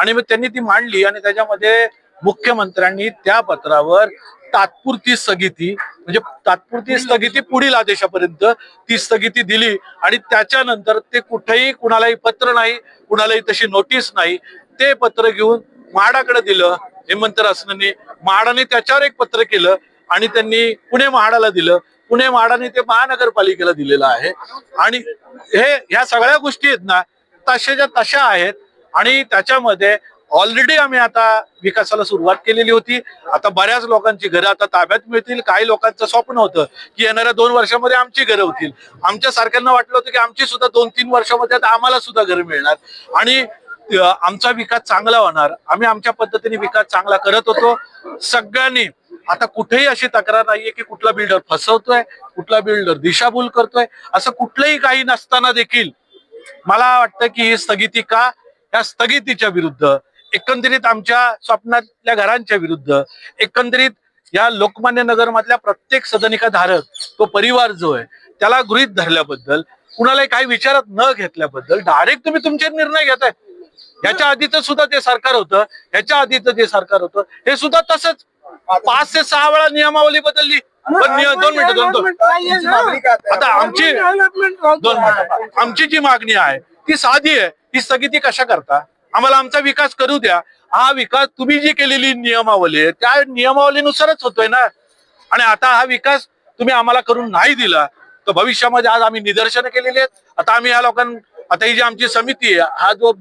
आणि मग त्यांनी ती मांडली आणि त्याच्यामध्ये मुख्यमंत्र्यांनी त्या पत्रावर तात्पुरती स्थगिती म्हणजे तात्पुरती स्थगिती पुढील आदेशापर्यंत ती स्थगिती दिली आणि त्याच्यानंतर ते कुठेही कुणालाही पत्र नाही, कुणालाही तशी नोटीस नाही, ते पत्र घेऊन म्हाडाकडे दिलं. हेमंत रासनेंनी म्हाडाने त्याच्यावर एक पत्र केलं आणि त्यांनी पुणे म्हाडाला दिलं. पुणे म्हाडाने ते महानगरपालिकेला दिलेलं आहे आणि ह्या सगळ्या गोष्टी आहेत ना तशाच्या तशा आहेत आणि त्याच्यामध्ये ऑलरेडी आम्ही आता विकासाला सुरुवात केलेली होती. आता बऱ्याच लोकांची घरं आता ताब्यात मिळतील. काही लोकांचं स्वप्न होतं की येणाऱ्या 2 वर्षामध्ये आमची घरं होतील. आमच्या सारख्यांना वाटलं होतं की आमची सुद्धा 2-3 वर्षामध्ये आता आम्हाला सुद्धा घरं मिळणार आणि आमचा विकास चांगला होणार. आम्ही आमच्या पद्धतीने विकास चांगला करत होतो सगळ्यांनी. आता कुठेही अशी तक्रार नाहीये की कुठला बिल्डर फसवतोय, कुठला बिल्डर दिशाभूल करतोय, असं कुठलंही काही नसताना देखील मला वाटतं की ही स्थगिती का, या स्थगितीच्या विरुद्ध, एकंदरीत आमच्या स्वप्नातल्या घरांच्या विरुद्ध, एकंदरीत या लोकमान्य नगर मधल्या प्रत्येक सदनिका धारक तो परिवार जो आहे त्याला गृहीत धरल्याबद्दल, कुणालाही काही विचारात न घेतल्याबद्दल डायरेक्ट तुम्ही तुमचे निर्णय घेताय. ह्याच्या आधीच सुद्धा ते सरकार होतं, ह्याच्या आधीच जे सरकार होतं हे सुद्धा तसंच 5 ते 6 वेळा नियमावली बदलली. पण 2 मिनिटं आता आमची जी मागणी आहे ती साधी आहे. ती स्थगिती कशा करता, आम्हाला आमचा विकास करू द्या. हा विकास तुम्ही जी केलेली नियमावली आहे त्या नियमावलीनुसारच होतोय ना. आणि आता हा विकास तुम्ही आम्हाला करून नाही दिला तर भविष्यामध्ये आज आम्ही निदर्शनं केलेली आहेत. आता आम्ही ह्या लोकांना, आता ही जी आमची समिती आहे, हा जो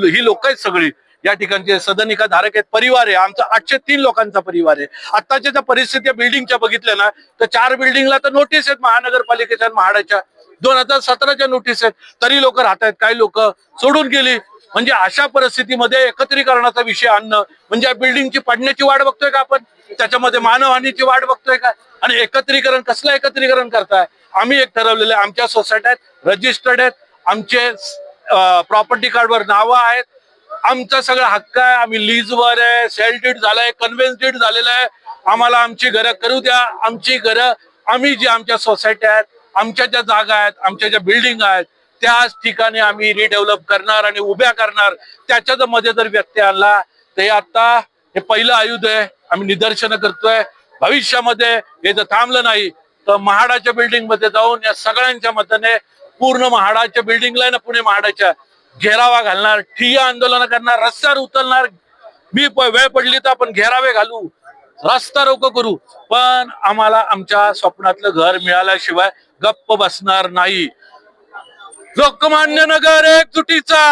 ही लोक आहेत सगळी या ठिकाणचे सदनिका धारक आहेत, परिवार आहे आमचा 803 लोकांचा परिवार आहे. आताच्या ज्या परिस्थिती बिल्डिंगच्या बघितल्या ना तर 4 बिल्डिंगला तर नोटीस आहेत महानगरपालिकेच्या म्हाडाच्या, 2017च्या नोटीस आहेत, तरी लोक राहत आहेत, काही लोक सोडून गेली. म्हणजे अशा परिस्थितीमध्ये एकत्रीकरणाचा विषय आणणं म्हणजे बिल्डिंगची पडण्याची वाट बघतोय का आपण, त्याच्यामध्ये मानहानीची वाट बघतोय का? आणि एकत्रीकरण कसलं एकत्रीकरण करताय? आम्ही एक ठरवलेलं आहे, आमच्या सोसायट्यात रजिस्टर्ड आहेत, आमचे प्रॉपर्टी कार्डवर नावं आहेत, आमचा सगळा हक्क आहे, आम्ही लीजवर आहे, सेल डीड झालाय, कन्व्हेन्स डीड झालेला आहे. आम्हाला आमची घरं करू द्या. आमची घरं आम्ही जी आमच्या सोसायट्या आहेत, आमच्या ज्या जागा आहेत, आमच्या ज्या बिल्डिंग आहेत त्याच ठिकाणी आम्ही रिडेव्हलप करणार आणि उभ्या करणार. त्याच्याच मध्ये जर व्यत्यय आणला तर आता हे पहिलं आयुध आहे. आम्ही निदर्शनं करतोय. भविष्यामध्ये हे जर थांबलं नाही तर म्हाडाच्या बिल्डिंग मध्ये जाऊन या सगळ्यांच्या मताने पूर्ण म्हाडाच्या बिल्डिंगला ना पुणे म्हाडाच्या घेरावा घालणार, ठिय्या आंदोलन करणार, रस्त्यावर उतरणार. वेळ पडली तर आपण घेरावे घालू, रस्ता रोको करू, पण आम्हाला आमच्या स्वप्नातलं घर मिळाल्याशिवाय गप्प बसणार नाही. लोकमान्य नगर एकजुटीचा